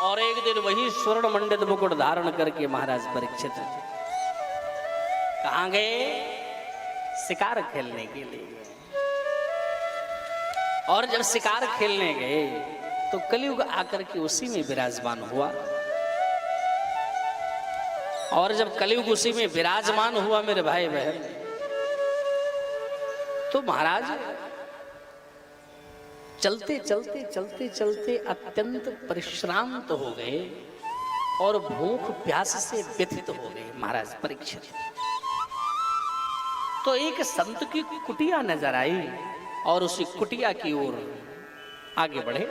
और एक दिन वही स्वर्ण मंडित मुकुट धारण करके महाराज परीक्षित कहाँ गए? शिकार खेलने के लिए गए। और जब शिकार खेलने गए तो कलयुग आकर के उसी में विराजमान हुआ। और जब कलयुग उसी में विराजमान हुआ मेरे भाई बहन, तो महाराज चलते चलते चलते चलते अत्यंत परिश्रांत हो गए और भूख प्यास से व्यथित हो गए महाराज परीक्षित। तो एक संत की कुटिया नजर आई और उसी कुटिया की ओर आगे बढ़े।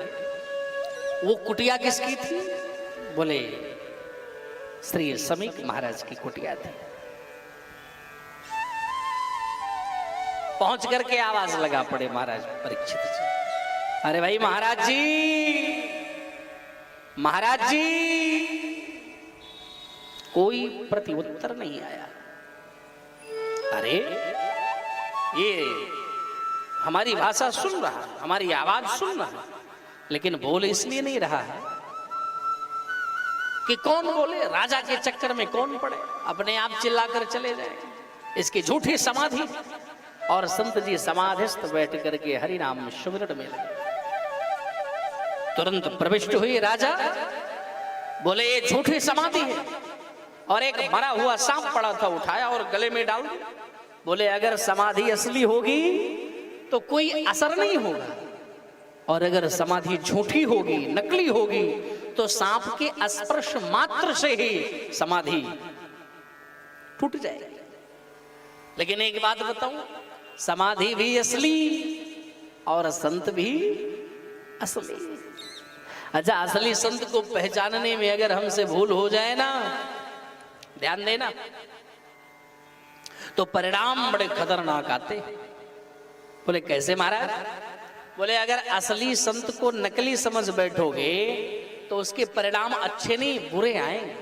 वो कुटिया किसकी थी? बोले श्री समीक महाराज की कुटिया थी। पहुंच करके आवाज लगा पड़े महाराज परीक्षित जी, अरे भाई महाराज जी, महाराज जी। कोई प्रति उत्तर नहीं आया। अरे ये हमारी भाषा सुन रहा, हमारी आवाज सुन रहा, लेकिन बोल इसलिए नहीं रहा है कि कौन बोले, राजा के चक्कर में कौन पड़े, अपने आप चिल्लाकर चले जाए। इसकी झूठी समाधि। और संत जी समाधिस्थ बैठ करके हरि नाम सुमिरन में लगे। तुरंत प्रविष्ट हुई राजा, बोले ये झूठी समाधि है। और एक मरा हुआ सांप पड़ा था, उठाया और गले में डाल दिया। बोले अगर समाधि असली होगी तो कोई असर नहीं होगा, और अगर समाधि झूठी होगी, नकली होगी, तो सांप के स्पर्श मात्र से ही समाधि टूट जाएगी। लेकिन एक बात बताऊं, समाधि भी असली और संत भी असली। अच्छा, असली संत को पहचानने में अगर हमसे भूल हो जाए ना, ध्यान देना, तो परिणाम बड़े खतरनाक आते। बोले कैसे महाराज? बोले अगर असली संत को नकली समझ बैठोगे तो उसके परिणाम अच्छे नहीं बुरे आएंगे।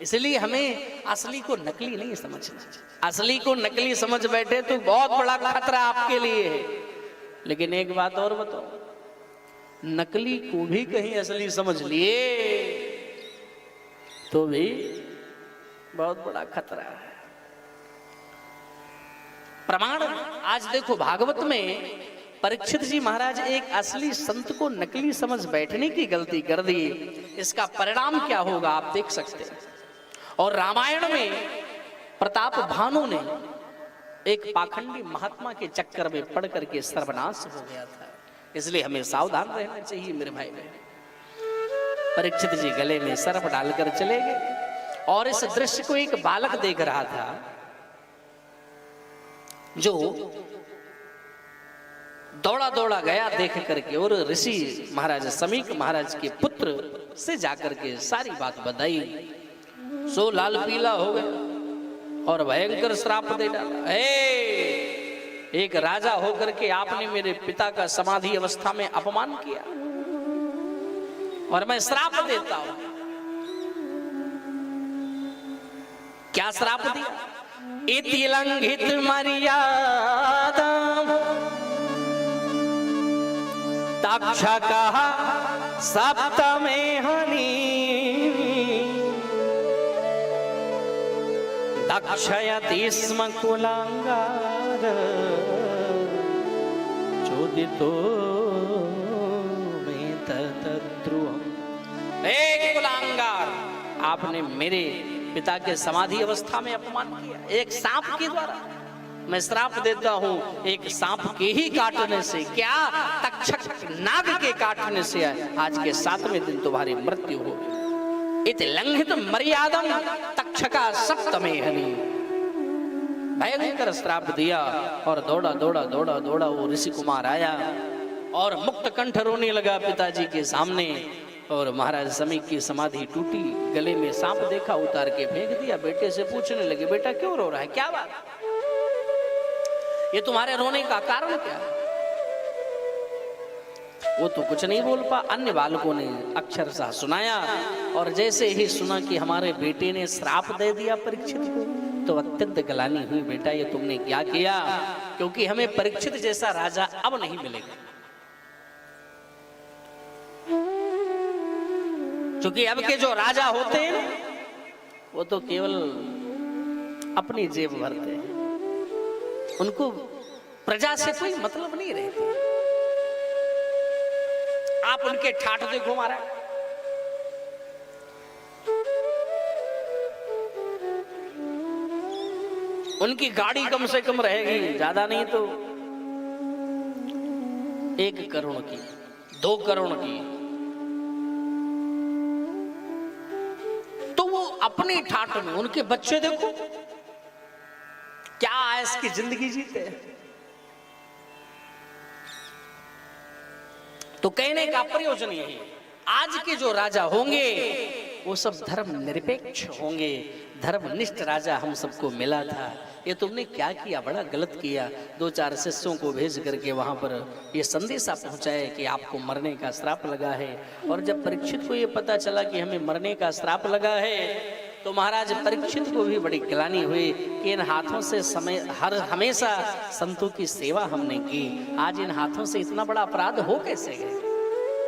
इसलिए हमें असली को नकली नहीं समझना। असली को नकली समझ बैठे तो बहुत बड़ा खतरा आपके लिए है। लेकिन एक बात और बताओ, नकली को भी कहीं असली समझ लिए तो भी बहुत बड़ा खतरा है। प्रमाण आज देखो, भागवत में परीक्षित जी महाराज एक असली संत को नकली समझ बैठने की गलती कर दी। इसका परिणाम क्या होगा आप देख सकते हैं। और रामायण में प्रताप भानु ने एक पाखंडी महात्मा के चक्कर में पड़ करके सर्वनाश हो गया था। इसलिए हमें सावधान रहना चाहिए मेरे भाई बहन। परीक्षित जी गले में सर्प डालकर चले गए और इस दृश्य को एक बालक देख रहा था, जो दौड़ा दौड़ा गया देख करके और ऋषि महाराज समीक महाराज के पुत्र से जाकर के सारी बात बताई। सो लाल पीला हो गया और भयंकर श्राप दे डाला। एक राजा होकर के आपने मेरे पिता का समाधि अवस्था में अपमान किया और मैं श्राप देता हूं। क्या श्राप दिया? इति लंघित मर्यादा तक्षकः सप्तमे हनि दक्षयति स्म कुलांगार चोदितो मे तद्रुवम्। एक कुलांगार, आपने मेरे पिता के समाधि अवस्था में अपमान किया एक सांप के द्वारा। मैं श्राप देता हूं, एक सांप के ही काटने से, क्या तक्षक नाग के काटने से आज के 7वें दिन तुम्हारी मृत्यु हो। इत लंघित मर्यादम तक्षका सप्तमे हनि। भयंकर श्राप दिया और दौड़ा दौड़ा दौड़ा दौड़ा वो ऋषि कुमार आया और मुक्त कंठ रोने लगा पिताजी के सामने। और महाराज समीक की समाधि टूटी, गले में सांप देखा, उतार के फेंक दिया। बेटे से पूछने लगे, बेटा क्यों रो रहा है, क्या बात, ये तुम्हारे रोने का कारण क्या है? वो तो कुछ नहीं बोल पा। अन्य बालकों ने अक्षरशः सुनाया और जैसे ही सुना कि हमारे बेटे ने श्राप दे दिया परीक्षित को, तो अत्यंत गलानी हुई। बेटा ये तुमने क्या किया, क्योंकि हमें परीक्षित जैसा राजा अब नहीं मिलेगा। क्योंकि अब के जो राजा होते हैं वो तो केवल अपनी जेब भरते हैं, उनको प्रजा से कोई मतलब नहीं रहती। आप उनके ठाठ देखो मारा, उनकी गाड़ी कम से कम रहेगी, ज्यादा नहीं तो 1 करोड़ की, 2 करोड़ की। तो वो अपने ठाठ में, उनके बच्चे देखो क्या ऐश की जिंदगी जीते हैं। तो कहने का प्रयोजन यही है, आज के जो राजा होंगे वो सब धर्म निरपेक्ष होंगे, धर्मनिष्ठ राजा हम सबको मिला था। ये तुमने क्या किया, बड़ा गलत किया। 2-4 शिष्यों को भेज करके वहां पर ये संदेशा पहुंचाए कि आपको मरने का श्राप लगा है। और जब परीक्षित को ये पता चला कि हमें मरने का श्राप लगा है, तो महाराज परीक्षित को भी बड़ी ग्लानि हुई कि इन हाथों से हमेशा संतों की सेवा हमने की, आज इन हाथों से इतना बड़ा अपराध हो कैसे गए।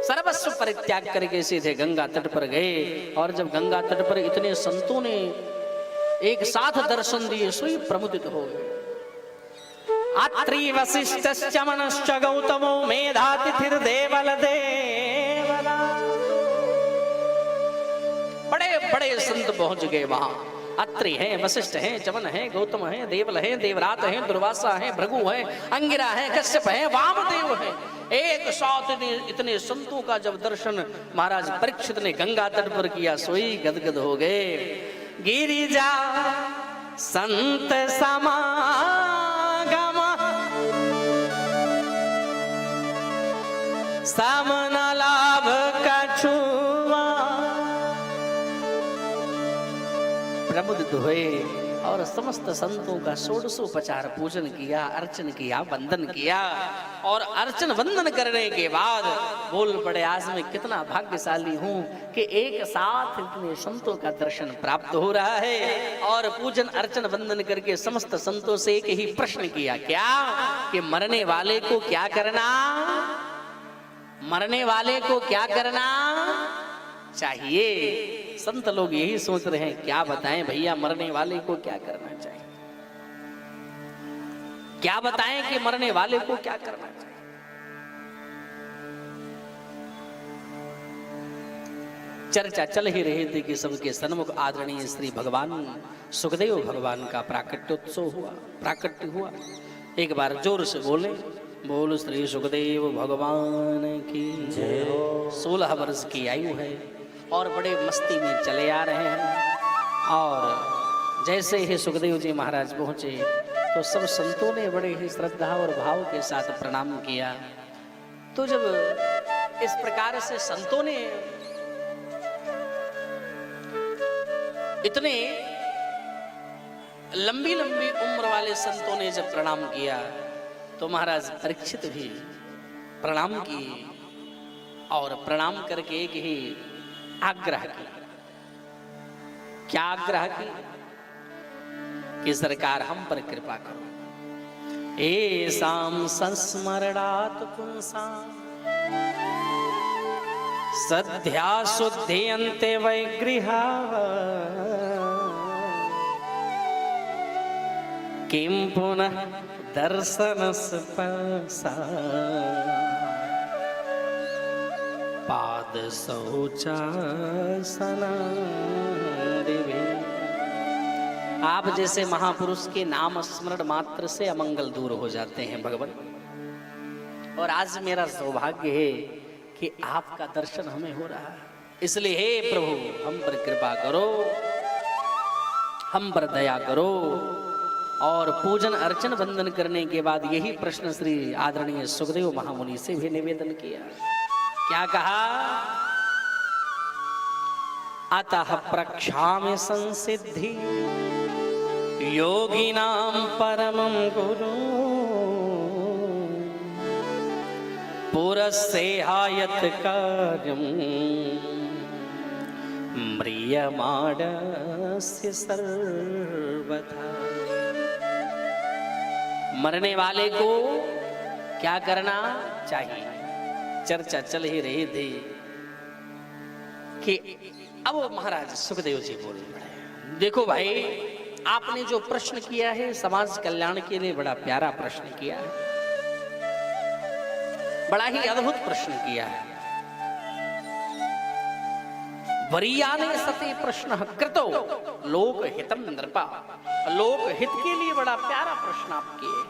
सर्वस्व परित्याग करके सीधे गंगा तट पर गए। और जब गंगा तट पर इतने संतों ने एक साथ दर्शन दिए, सोई प्रमुदित हो गए। अत्रि वसिष्ठश्च मनश्च गौतमो मेधातिथिर्देवल देवला। बड़े बड़े संत पहुंच गए वहां। अत्रि हैं, वशिष्ठ हैं, चमन हैं, गौतम हैं, देवल हैं, देवरात हैं, दुर्वासा हैं, भृगु हैं, अंगिरा हैं, कश्यप हैं, वामदेव हैं। एक साथ इतने संतों का जब दर्शन महाराज परीक्षित ने गंगा तट पर किया, सोई गदगद हो गए। गिरिजा संत समागम समन लाभ कछुआ। प्रमुदित हुए और समस्त संतों का 1650 पूजन किया, अर्चन किया, वंदन किया। और अर्चन वंदन करने के बाद बोल पड़े, आज मैं कितना भाग्यशाली हूं कि एक साथ इतने संतों का दर्शन प्राप्त हो रहा है। और पूजन अर्चन वंदन करके समस्त संतों से एक ही प्रश्न किया, क्या कि मरने वाले को क्या करना, मरने वाले को क्या करना चाहिए। संत लोग यही सोच रहे हैं, क्या बताएं भैया मरने वाले को क्या करना चाहिए, क्या बताएं कि मरने वाले को क्या करना चाहिए। चर्चा चल ही रही थी कि सबके सन्मुख आदरणीय श्री भगवान सुखदेव भगवान का प्राकट्य हुआ। एक बार जोर से बोले, बोल श्री सुखदेव भगवान की जय। 16 वर्ष की आयु है और बड़े मस्ती में चले आ रहे हैं। और जैसे ही सुखदेव जी महाराज पहुंचे तो सब संतों ने बड़े ही श्रद्धा और भाव के साथ प्रणाम किया। तो जब इस प्रकार से संतों ने इतने लंबी लंबी उम्र वाले संतों ने जब प्रणाम किया तो महाराज परीक्षित भी प्रणाम किए। और प्रणाम करके एक ही आग्रह किया। क्या आग्रह किया कि सरकार हम पर कृपा करो। एसाम संस्मरणात् पुंसाम् सद्या शुद्ध्यन्ते वैगृहा किं पुनः दर्शनस्पर्शा पाद शौचासना। आप जैसे महापुरुष के नाम स्मरण मात्र से अमंगल दूर हो जाते हैं भगवान। और आज मेरा सौभाग्य है कि आपका दर्शन हमें हो रहा है, इसलिए हे प्रभु हम पर कृपा करो, हम पर दया करो। और पूजन अर्चन वंदन करने के बाद यही प्रश्न श्री आदरणीय सुखदेव महामुनि से भी निवेदन किया। क्या कहा? अतः प्रक्षाम्य संसिद्धि योगिनां परमं गुरु पुरस्सेहायत कार्यं म्रियमाणस्य सर्वथा। मरने वाले को क्या करना चाहिए, चर्चा चल ही रही थी। कि अब महाराज सुखदेव जी बोल रहे, देखो भाई, आपने जो प्रश्न किया है समाज कल्याण के लिए बड़ा प्यारा प्रश्न किया है, बड़ा ही अद्भुत प्रश्न किया है। वरीयाने सते प्रश्न कृतो लोक हितम नृपा, लोक हित के लिए बड़ा प्यारा प्रश्न आप किए।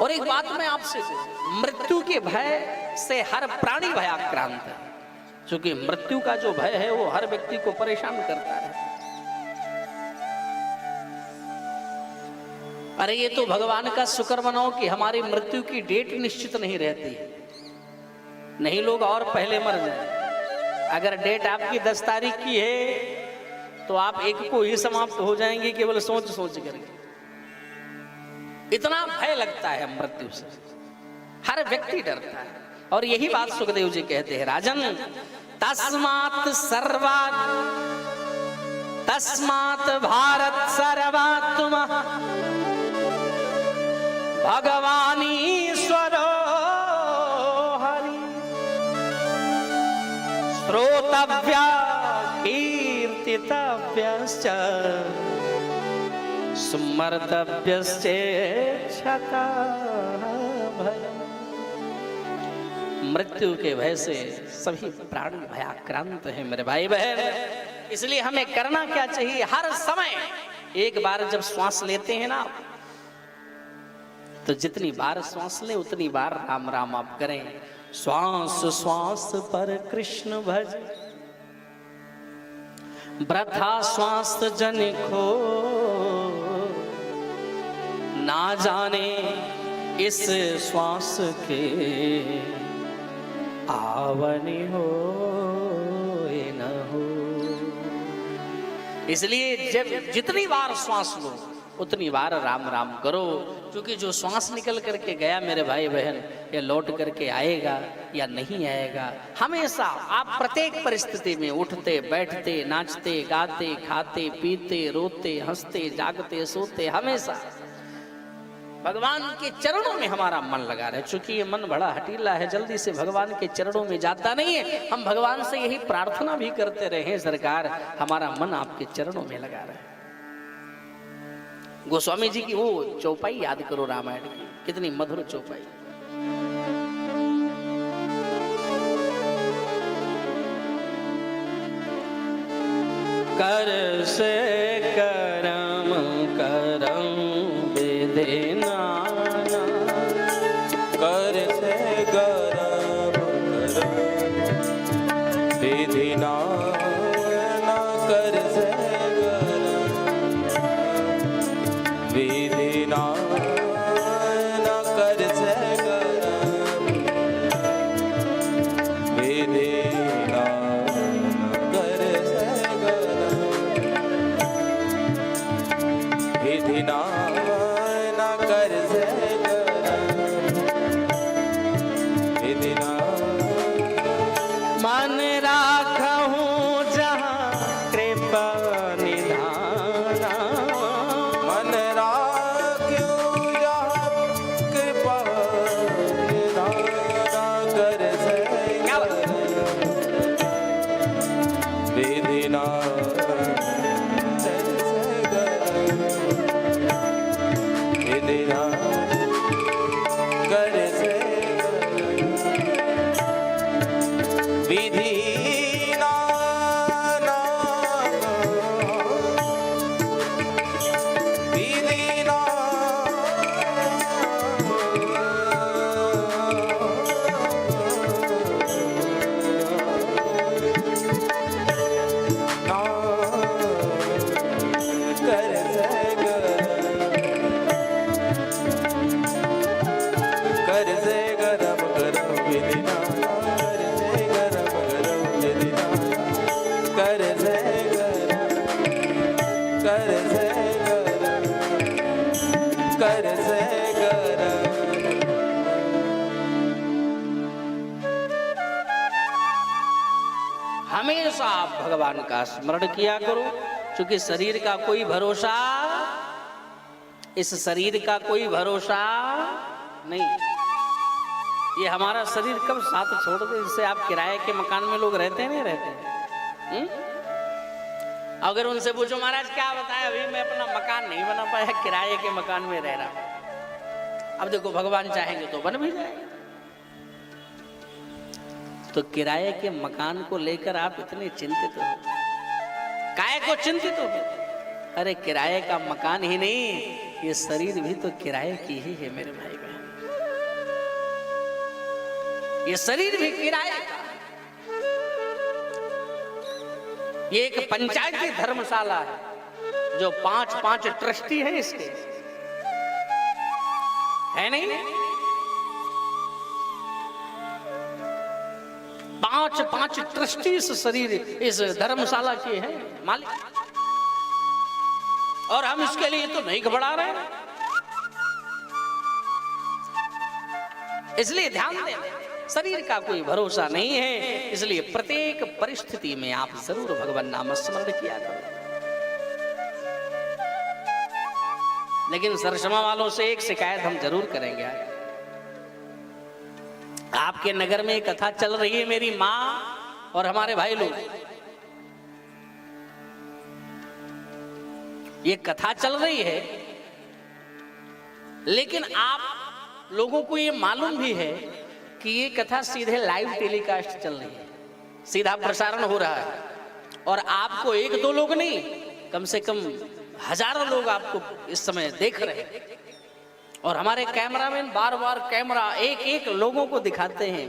और एक बात मैं आपसे कहूं, मृत्यु के भय से हर प्राणी भयाक्रांत है, क्योंकि मृत्यु का जो भय है वो हर व्यक्ति को परेशान करता है। अरे ये तो भगवान का शुक्र मनाओ कि हमारी मृत्यु की डेट निश्चित नहीं रहती है, नहीं लोग और पहले मर जाए। अगर डेट आपकी 10 तारीख की है तो आप 1 को ही समाप्त हो जाएंगे, केवल सोच सोच करके। इतना भय लगता है मृत्यु से, हर व्यक्ति डरता है। और यही बात सुखदेव जी कहते हैं, राजन तस्मात् सर्वात्, तस्मात् भारत सर्वात्मा भगवानीश्वरो हरि, श्रोतव्या कीर्तितव्यश्च सुमर्तव्यश्चेच्छता भयम्। मृत्यु के भय से सभी प्राणी भयाक्रांत हैं मेरे भाई बहन। इसलिए हमें करना क्या चाहिए, हर समय एक बार जब श्वास लेते हैं ना, तो जितनी बार श्वास ले उतनी बार राम राम आप करें। श्वास श्वास पर कृष्ण भज, वृथा श्वास जन खो, ना जाने इस श्वास के आवनी हो न हो। इसलिए जब जितनी बार श्वास लो उतनी बार राम राम करो, क्योंकि जो श्वास निकल करके गया मेरे भाई बहन, ये लौट करके आएगा या नहीं आएगा। हमेशा आप प्रत्येक परिस्थिति में उठते बैठते नाचते गाते खाते पीते रोते हंसते जागते सोते, हमेशा भगवान के चरणों में हमारा मन लगा रहे। चूंकि ये मन बड़ा हटीला है, जल्दी से भगवान के चरणों में जाता नहीं है। हम भगवान से यही प्रार्थना भी करते रहे, सरकार हमारा मन आपके चरणों में लगा रहे। गोस्वामी जी की वो चौपाई याद करो रामायण की, कितनी मधुर चौपाई। कर से करम करम विधिना, कर से करम करम विधिना, कर से विधिना, कर से करम विधिना, कर से करम विधिना, कर से विधिना। मन राखहूं जहाँ कृपा निधाना, मन राख्यो यहाँ कृपा निधाना, कर से विधिना, विधिना, कर से विधिना, विधिना, कर से गरम गरम विधिना, कर से गरम गरम विधिना, कर से गरम, कर से गरम, कर से गरम। हमेशा आप भगवान का स्मरण किया करो, क्योंकि शरीर का कोई भरोसा, इस शरीर का कोई भरोसा नहीं। ये हमारा शरीर कब साथ छोड़ दे, जिससे आप किराए के मकान में लोग रहते नहीं रहते। अगर उनसे पूछो महाराज क्या बताया, अभी मैं अपना मकान नहीं बना पाया, किराए के मकान में रह रहा हूं। अब देखो भगवान चाहेंगे तो बन भी जाएगा। तो किराए के मकान को लेकर आप इतने चिंतित हो, काहे को चिंतित हो? अरे किराए का मकान ही नहीं, ये शरीर भी तो किराए की ही है मेरे भाई बहन। ये शरीर भी किराए का। ये एक पंचायती धर्मशाला है जो 5 ट्रस्टी हैं इसके, है नहीं? 5 ट्रस्टी इस शरीर, इस धर्मशाला के हैं मालिक। और हम इसके लिए तो नहीं घबरा रहे हैं। इसलिए ध्यान दें, शरीर का कोई भरोसा नहीं है, इसलिए प्रत्येक परिस्थिति में आप जरूर भगवान नाम स्मरण किया करो। लेकिन सरसमा वालों से एक शिकायत हम जरूर करेंगे। आपके नगर में कथा चल रही है, मेरी माँ और हमारे भाई लोग, ये कथा चल रही है, लेकिन आप लोगों को ये मालूम भी है कि ये कथा सीधे लाइव टेलीकास्ट चल रही है, सीधा प्रसारण हो रहा है। और आपको 1-2 लोग नहीं, कम से कम हजारों लोग आपको इस समय देख रहे हैं। और हमारे कैमरामैन बार-बार कैमरा एक लोगों को दिखाते हैं।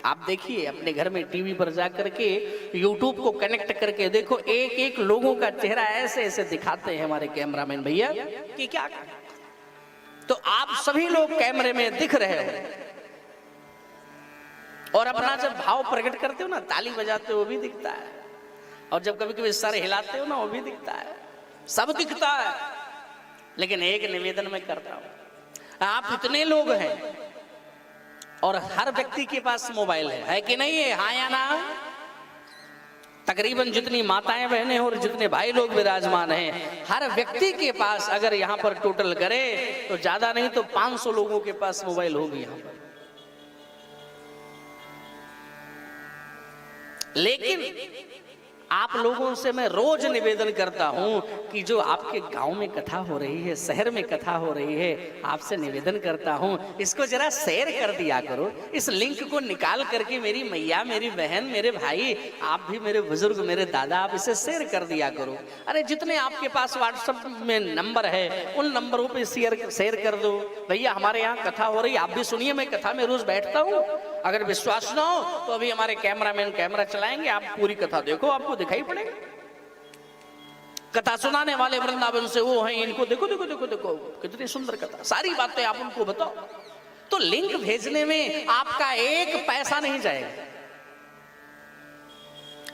आप देखिए अपने घर में टीवी पर जाकर के यूट्यूब को कनेक्ट करके देखो, एक लोगों का चेहरा ऐसे दिखाते हैं हमारे कैमरामैन भैया कि क्या। तो आप सभी लोग कैमरे में दिख रहे हो, और अपना जब भाव प्रकट करते हो ना, ताली बजाते हो वो भी दिखता है, और जब कभी सर हिलाते हो ना वो भी दिखता है, सब दिखता है। लेकिन एक निवेदन मैं करता हूं, आप इतने लोग हैं और हर व्यक्ति के पास मोबाइल है कि नहीं है? हाँ या ना? तकरीबन जितनी माताएं बहनें और जितने भाई लोग विराजमान हैं, हर व्यक्ति के पास अगर यहां पर टोटल करे तो ज्यादा नहीं तो 500 लोगों के पास मोबाइल होगी यहां पर। लेकिन आप लोगों से मैं रोज निवेदन करता हूं कि जो आपके गांव में कथा हो रही है, शहर में कथा हो रही है, आपसे निवेदन करता हूं इसको जरा शेयर कर दिया करो। इस लिंक को निकाल करके मेरी मैया, मेरी बहन, मेरे भाई, आप भी मेरे बुजुर्ग, मेरे दादा, आप इसे शेयर कर दिया करो। अरे जितने आपके पास व्हाट्सएप में नंबर है उन नंबरों पे शेयर कर दो। भैया हमारे यहाँ कथा हो रही, आप भी सुनिए, मैं कथा में रोज बैठता हूँ। अगर विश्वास ना हो तो अभी हमारे कैमरामैन कैमरा चलाएंगे, आप पूरी कथा देखो, आपको दिखाई पड़ेगा। कथा सुनाने वाले वृंदावन से वो हैं, इनको देखो देखो देखो देखो कितनी सुंदर कथा, सारी बातें आप उनको बताओ। तो लिंक भेजने में आपका 1 पैसा नहीं जाएगा।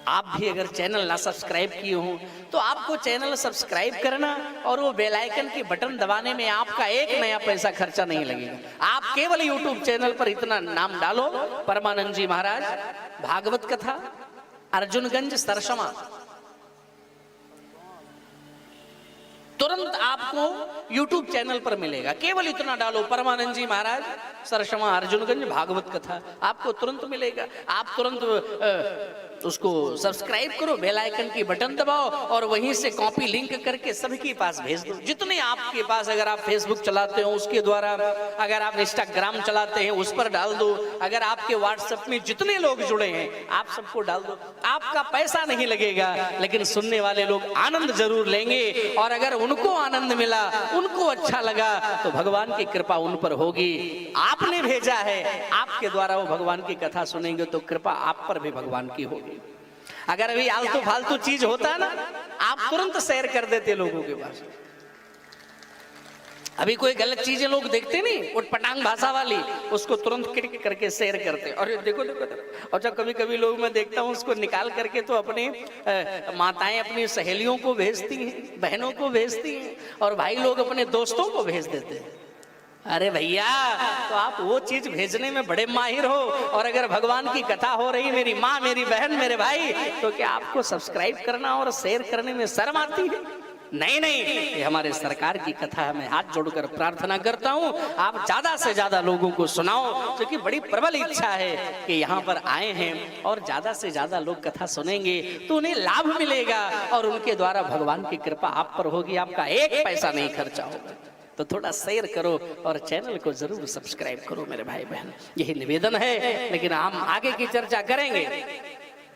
आप भी अगर चैनल ना सब्सक्राइब किए हो तो आपको चैनल सब्सक्राइब करना और वो बेल आइकन की बटन दबाने में आपका 1 नया पैसा खर्चा नहीं लगेगा। आप केवल यूट्यूब चैनल पर इतना नाम डालो, परमानंद जी महाराज भागवत कथा अर्जुनगंज सरसमा, तुरंत आपको YouTube चैनल पर मिलेगा। केवल इतना डालो, परमानंद जी महाराज सरसमा अर्जुनगंज भागवत कथा, आपको तुरंत मिलेगा। आप तुरंत उसको सब्सक्राइब करो, बेल आइकन की बटन दबाओ और वहीं से कॉपी लिंक करके सबके पास भेज दो। जितने आपके पास, अगर आप फेसबुक चलाते हो उसके द्वारा, अगर आप इंस्टाग्राम चलाते हैं उस पर डाल दो, अगर आपके व्हाट्सएप में जितने लोग जुड़े हैं आप सबको डाल दो। आपका पैसा नहीं लगेगा, लेकिन सुनने वाले लोग आनंद जरूर लेंगे। और अगर उनको आनंद मिला, उनको अच्छा लगा, तो भगवान की कृपा उन पर होगी। आपने भेजा है, आपके द्वारा वो भगवान की कथा सुनेंगे तो कृपा आप पर भी भगवान की होगी। अगर अभी आलतू फालतू चीज होता है ना, आप तुरंत शेयर कर देते लोगों के पास। अभी कोई गलत चीजें लोग देखते नहीं, उटपटांग भाषा वाली, उसको तुरंत क्लिक करके शेयर करते। और देखो देखो देखो, और जब कभी कभी लोग मैं देखता हूँ उसको निकाल करके तो अपने माताएं अपनी सहेलियों को भेजती हैं, बहनों को भेजती हैं, और भाई लोग अपने दोस्तों को भेज देते हैं। अरे भैया, तो आप वो चीज भेजने में बड़े माहिर हो, और अगर भगवान की कथा हो रही, मेरी माँ, मेरी बहन, मेरे भाई, तो क्या आपको सब्सक्राइब करना और शेयर करने में शर्म आती है? नहीं नहीं, ये हमारे सरकार की कथा है। मैं हाथ जोड़कर प्रार्थना करता हूँ आप ज्यादा से ज्यादा लोगों को सुनाओ, क्योंकि बड़ी प्रबल इच्छा है कि यहाँ पर आए हैं और ज्यादा से ज्यादा लोग कथा सुनेंगे तो उन्हें लाभ मिलेगा और उनके द्वारा भगवान की कृपा आप पर होगी, आपका एक पैसा नहीं खर्चा होगा। तो थोड़ा शेयर करो और चैनल को जरूर सब्सक्राइब करो मेरे भाई बहन, यही निवेदन है। लेकिन हम आगे की चर्चा करेंगे।